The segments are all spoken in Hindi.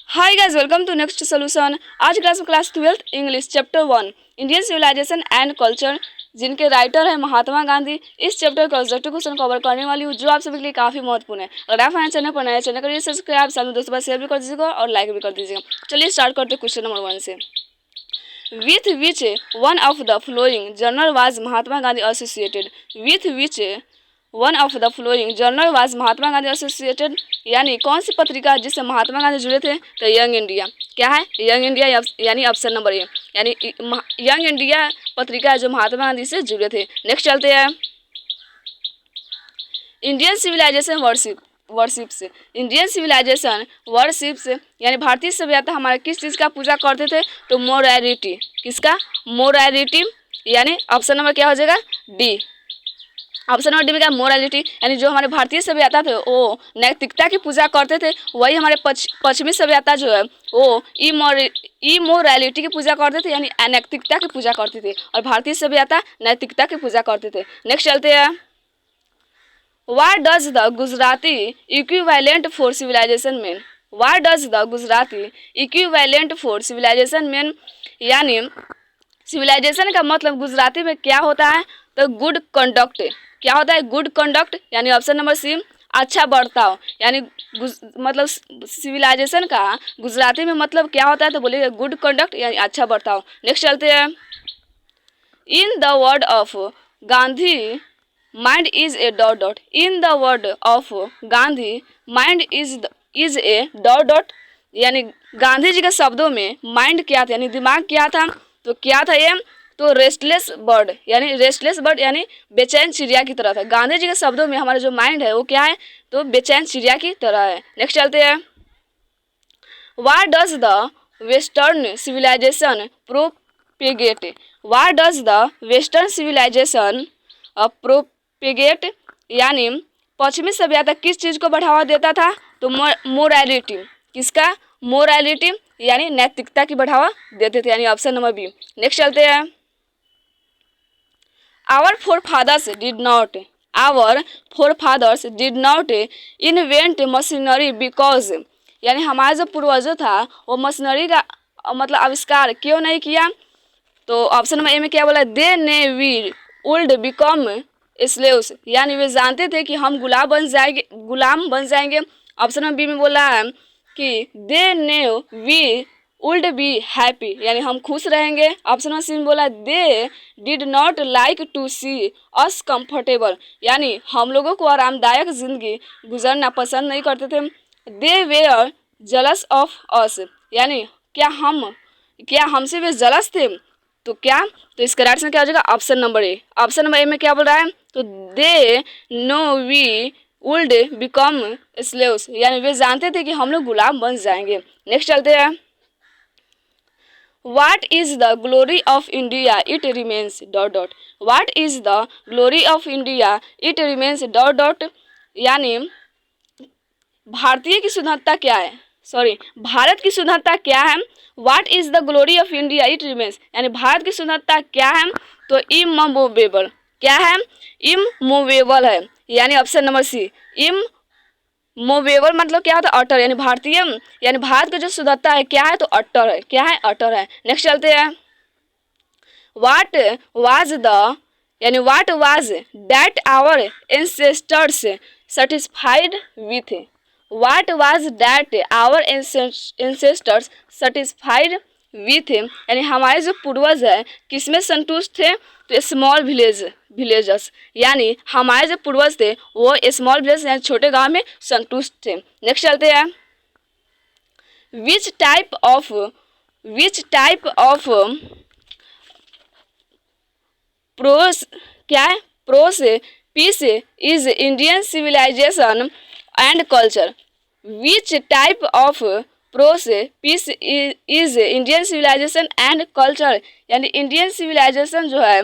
Hi guys, welcome to next solution. आज class 12 English chapter 1 Indian civilisation and culture, जिनके राइटर है महात्मा गांधी। इस चैप्टर का ऑब्जेक्टिव क्वेश्चन कवर करने वाली हूँ, जो आप सभी के लिए काफी महत्वपूर्ण है। अगर आप हमारे चैनल पर नए चैनल करिए सब्सक्राइब, साथ में दोस्तों पर शेयर भी कर दीजिएगा और लाइक भी कर दीजिएगा। चलिए स्टार्ट करते क्वेश्चन नंबर 1 से। With which one of the flowing journal was Mahatma Gandhi associated. With which one of the flowing journal was Mahatma Gandhi associated, यानी कौन सी पत्रिका जिससे महात्मा गांधी जुड़े थे? तो यंग इंडिया। क्या है? यंग इंडिया, यानी ऑप्शन नंबर ए, यानी यंग इंडिया पत्रिका है जो महात्मा गांधी से जुड़े थे। नेक्स्ट चलते हैं इंडियन सिविलाइजेशन वर्शिप से। इंडियन सिविलाइजेशन वर्शिप से यानी भारतीय सभ्यता हमारे किस चीज़ का पूजा करते थे? तो मोरालिटी। किसका? मोरालिटी, यानी ऑप्शन नंबर क्या हो जाएगा? डी। ऑप्शन नंबर डी में क्या? मोरालिटी, यानी जो हमारे भारतीय सभ्यता थे वो नैतिकता की पूजा करते थे, वही हमारे पश्चिमी सभ्यता जो है वो इमोरालिटी की पूजा करते थे, यानी अनैतिकता की पूजा करते थे, और भारतीय सभ्यता नैतिकता की पूजा करते थे। नेक्स्ट चलते हैं what does the Gujarati equivalent for civilization mean. What does the Gujarati equivalent for civilization mean, यानी सिविलाइजेशन का मतलब गुजराती में क्या होता है? तो गुड कंडक्ट। क्या होता है? गुड कंडक्ट, यानी ऑप्शन नंबर सी, अच्छा बर्ताव। यानी मतलब सिविलाइजेशन का गुजराती में मतलब क्या होता है? तो बोलिए गुड कंडक्ट, यानी अच्छा बर्ताव। नेक्स्ट चलते हैं in the word of Gandhi mind is a dot dot. In the word of Gandhi mind is a dot dot, यानी गांधी जी के शब्दों में माइंड क्या था, यानी दिमाग क्या था? तो क्या था ये? तो रेस्टलेस बर्ड, यानी रेस्टलेस बर्ड, यानी बेचैन चिड़िया की तरह था। गांधी जी के शब्दों में हमारा जो माइंड है वो क्या है? तो बेचैन चिड़िया की तरह है। नेक्स्ट चलते हैं what does the western civilization propagate. What does the western civilization propagate, यानी पश्चिमी सभ्यता किस चीज़ को बढ़ावा देता था? तो मोरालिटी। किसका? मोरालिटी, यानी नैतिकता की बढ़ावा देते थे, यानी ऑप्शन नंबर बी। नेक्स्ट चलते हैं our forefathers did not invent machinery because, यानी हमारा जो पूर्वजों था वो मशीनरी का मतलब आविष्कार क्यों नहीं किया? तो ऑप्शन नंबर ए में क्या बोला? दे ने वी वुड बिकम स्लेव्स, यानी वे जानते थे कि हम गुलाम बन जाएंगे। ऑप्शन नंबर बी में बोला है कि दे ने वी वुड बी हैप्पी, यानी हम खुश रहेंगे। ऑप्शन नंबर सी में बोला they did not like to see us comfortable, यानी हम लोगों को आरामदायक जिंदगी गुजरना पसंद नहीं करते थे। दे वेयर जलस ऑफ अस, यानी क्या हमसे वे जलस थे? तो क्या? तो इसका राइट में क्या हो जाएगा? Option number A. Option number A में क्या बोल रहा है? तो they know we would become slaves, यानी वे जानते थे कि हम लोग गुलाम बन जाएंगे। नेक्स्ट चलते हैं What is the glory of India? It remains dot dot. What is the glory of India? It remains dot dot. यानी भारतीय की सुंदरता क्या है? भारत की सुंदरता क्या है? What is the glory of India? It remains, यानी भारत की सुंदरता क्या है? तो इमूवेबल। क्या है? इमूवेबल है, यानी ऑप्शन नंबर सी, इमूवेबल मतलब क्या होता है? अटर, यानी यानी भारत की जो सुंदरता है क्या है? तो अटर है। क्या है? अटर है। नेक्स्ट चलते हैं what was that our ancestors satisfied with. What was that our ancestors satisfied with, यानी हमारे जो पूर्वज है किसमें संतुष्ट थे? तो स्मॉल विलेजर्स, यानी हमारे जो पूर्वज थे वो स्मॉल विलेज यानी छोटे गांव में संतुष्ट थे। नेक्स्ट चलते हैं विच टाइप ऑफ प्रोस, क्या है? Prose piece is Indian civilisation and culture. Which type of prose piece is Indian civilisation and culture, यानी इंडियन सिविलाइजेशन जो है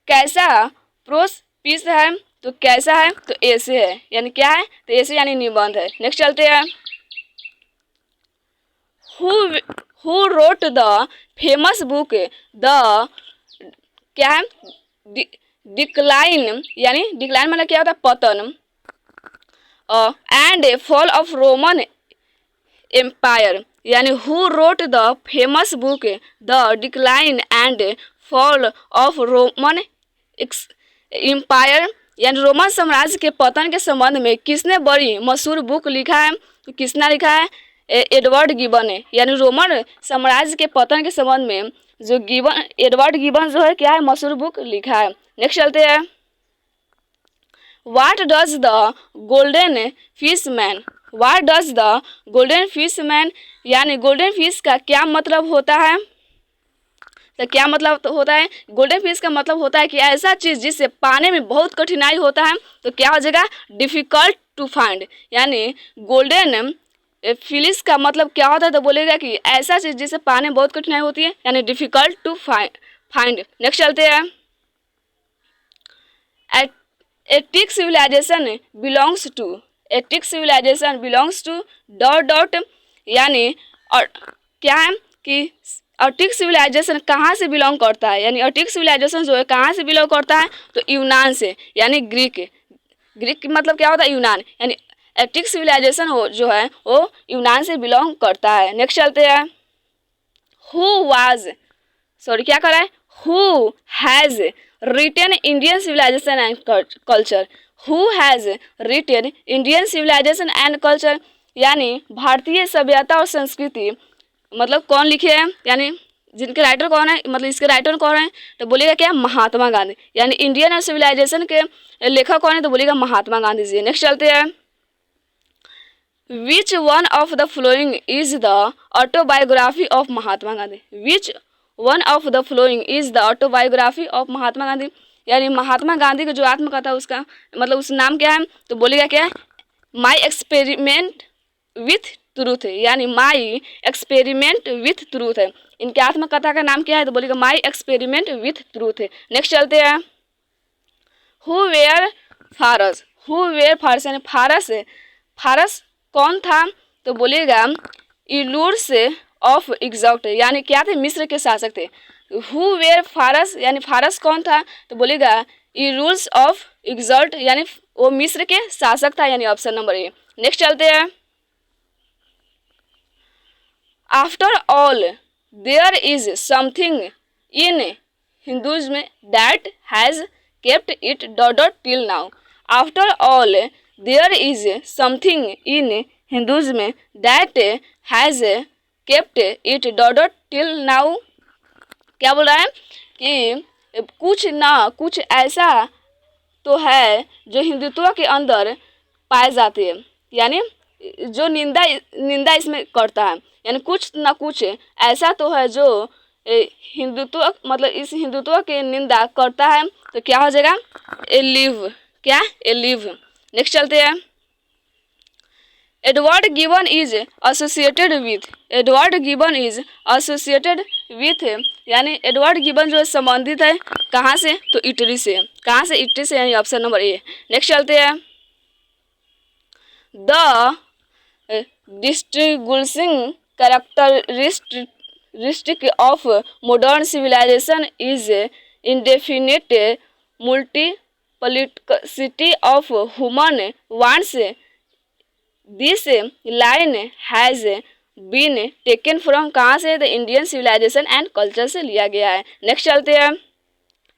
कैसा प्रोस पीस है? तो कैसा है? तो ऐसे है, यानी क्या है? तो ऐसे यानी निबंध है। नेक्स्ट चलते हैं who wrote the famous book the, क्या है? डिक्लाइन, यानी डिक्लाइन मतलब क्या होता है? पतन, and fall of Roman empire यानी who wrote the famous book the decline and fall of Roman empire यानी रोमन साम्राज्य के पतन के संबंध में किसने बड़ी मशहूर बुक लिखा है? तो किसने लिखा है? एडवर्ड गिबन ने। यानी रोमन साम्राज्य के पतन के संबंध में जो एडवर्ड गिबन जो है क्या है मशहूर बुक लिखा है। नेक्स्ट चलते हैं। What does the golden fish man? What does the golden fish man? यानी गोल्डन फिश का क्या मतलब होता है? तो क्या मतलब होता है? गोल्डन फिश का मतलब होता है कि ऐसा चीज़ जिससे पाने में बहुत कठिनाई होता है। तो क्या हो जाएगा? Difficult to find. यानी गोल्डन फिश का मतलब क्या होता है? तो बोलेगा कि ऐसा चीज़ जिससे पाने में बहुत कठिनाई होती है, यानी डिफ़िकल्ट टू फाइंड। नेक्स्ट चलते हैं। Attic civilization belongs to dot यानी और क्या है कि एटिक सिविलाइजेशन कहाँ से बिलोंग करता है? यानी एटिक सिविलाइजेशन जो है कहाँ से बिलोंग करता है? तो यूनान से, यानी ग्रीक की मतलब क्या होता है? यूनान। यानी एटिक सिविलाइजेशन हो जो है वो यूनान से बिलोंग करता है। नेक्स्ट चलते हैं। क्या कर रहा है? Who has written Indian civilisation and culture. Who has written Indian civilisation and culture यानी भारतीय सभ्यता और संस्कृति मतलब कौन लिखे हैं? यानी जिनके राइटर कौन है? मतलब इसके राइटर कौन है? तो बोलेगा क्या? महात्मा गांधी। यानी इंडियन और सिविलाइजेशन के लेखक कौन है? तो बोलेगा महात्मा गांधी जी। नेक्स्ट चलते हैं। Which one of the following is the autobiography of Mahatma Gandhi? Which one of the following is the autobiography of Mahatma Gandhi यानी महात्मा गांधी की जो आत्मकथा उसका मतलब उस नाम क्या है? तो बोलेगा क्या? माई एक्सपेरिमेंट विथ ट्रूथ यानी माई एक्सपेरिमेंट विथ ट्रूथ है। इनके आत्मकथा का नाम क्या है? तो बोलेगा माई एक्सपेरिमेंट विथ ट्रूथ है। नेक्स्ट चलते हैं। हु वेयर फारस? हु वेयर फारस यानी फारस कौन था? तो बोलेगा इलूर्स ऑफ इग्जॉट यानी क्या थे? मिस्र के शासक थे। हु वेयर फारस यानी फारस कौन था? तो बोलेगा इलूर्स ऑफ इग्जॉट यानी वो मिस्र के शासक था, यानी ऑप्शन नंबर ए। नेक्स्ट चलते हैं। After all there is something in Hinduism that has kept it dot till now. After all there is something in Hinduism that has kept it dot till now. क्या बोल रहा है कि कुछ ऐसा तो है जो हिंदुत्व के अंदर पाए जाते हैं, यानी जो निंदा इसमें करता है, यानी कुछ ना कुछ ऐसा तो है जो हिंदुत्व मतलब इस हिंदुत्व के निंदा करता है। तो क्या हो जाएगा? ए लिव। क्या? ए लिव। नेक्स्ट चलते हैं। Edward gibbon is associated with यानी एडवर्ड गिबन जो संबंधित है कहाँ से? तो इटली से। कहाँ से? इटली से, यानी ऑप्शन नंबर ए। नेक्स्ट चलते हैं। The distinguishing characteristic of modern civilization is indefinite multiplicity of human wants. This line has been taken from कहाँ से? The Indian civilisation and culture से लिया गया है। नेक्स्ट चलते हैं।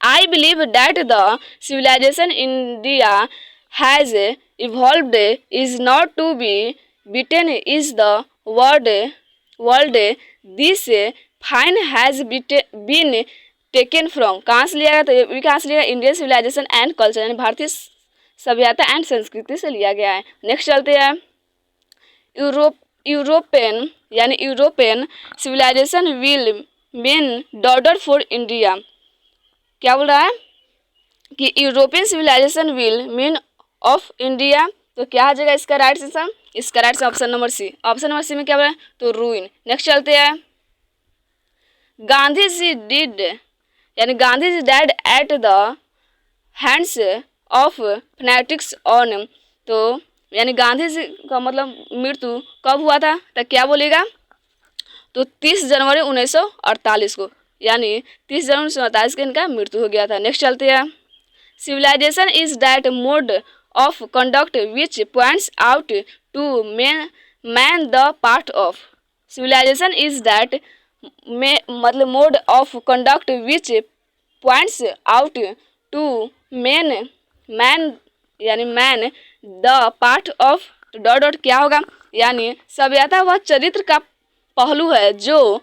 I believe that the civilization India has evolved is not to be beaten is the world this fine has been taken from कहाँ से लिया गया? तो ये कहाँ से लिया? इंडियन सिविलाइजेशन एंड कल्चर यानी भारतीय सभ्यता एंड संस्कृति से लिया गया है। नेक्स्ट चलते हैं। European civilization will mean disorder for India. क्या बोल रहा है कि European civilization will mean of India. तो क्या आ जाएगा इसका राइट आंसर? इसका right answer option number C. Option number C में क्या बोल रहा है? तो रूइन। नेक्स्ट चलते हैं। गांधी जी डिड यानी Gandhi ji died at the hands of fanatics on. तो यानी गांधी जी का मतलब मृत्यु कब हुआ था? तो क्या बोलेगा? तो 30 जनवरी 1948 को, यानी 30 जनवरी 1948 को इनका मृत्यु हो गया था। नेक्स्ट चलते हैं। Civilization is that mode of conduct which points out to man the part of civilization is that मतलब mode of conduct which points out to man यानी man the part of dot dot क्या होगा, यानी सभ्यता वह चरित्र का पहलू है जो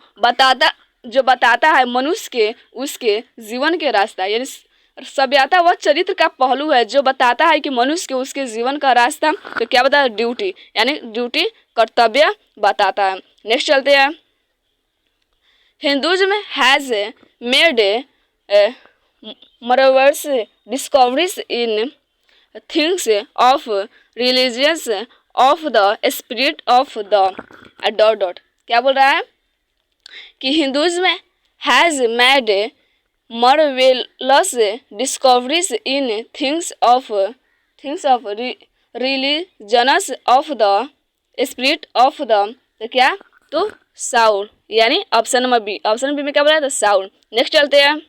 बताता है मनुष्य के उसके जीवन के रास्ता, यानी सभ्यता वह चरित्र का पहलू है जो बताता है कि मनुष्य के उसके जीवन का रास्ता। तो क्या बताता है, ड्यूटी, यानी ड्यूटी कर्तव्य बताता है। नेक्स्ट चलते हैं, Hinduism has made marvelous discoveries in things of religions of the spirit of the dot dot क्या बोल रहा है कि Hinduism has made marvelous discoveries in things of religions of the spirit of the तो क्या, तो साउंड, यानी option number B, option B में क्या बोला है, तो साउंड। नेक्स्ट चलते हैं,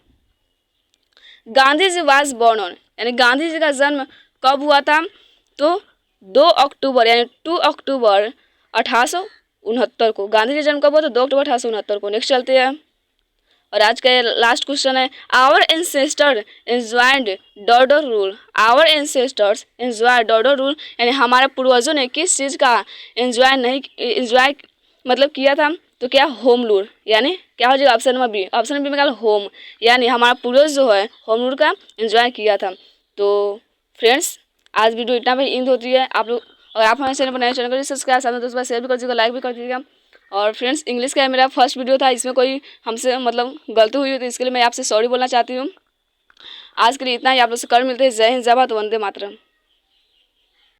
Gandhi ji was born on, यानी गांधी जी का जन्म कब हुआ था, तो 2 अक्टूबर यानी 2 अक्टूबर 1869 को। गांधी जी जन्म कब हुआ, तो 2 अक्टूबर 1869 को। नेक्स्ट चलते हैं, और आज का लास्ट क्वेश्चन है, our ancestor enjoyed dot rule, our ancestors enjoy dot rule, यानी हमारे पूर्वजों ने किस चीज़ का एंजॉय मतलब किया था, तो क्या, होम रूल, यानी क्या हो जाएगा, option number B, option B में क्या, होम, यानी हमारा पूर्वज जो है होम रूल का एंजॉय किया था। तो फ्रेंड्स आज वीडियो इतना भी इंद होती है। आप लोग अगर आप हमारे चैनल पर नए, चैनल को सब्सक्राइब, साथ में दोस्तों शेयर भी कर दीजिएगा, लाइक भी कर दीजिएगा। और फ्रेंड्स इंग्लिश का मेरा फर्स्ट वीडियो था, इसमें कोई हमसे मतलब गलती हुई तो इसके लिए मैं आपसे सॉरी बोलना चाहती हूँ। आज के लिए इतना ही, आप लोग से कल मिलते हैं। जय हिंद, जय भारत, वंदे मातरम।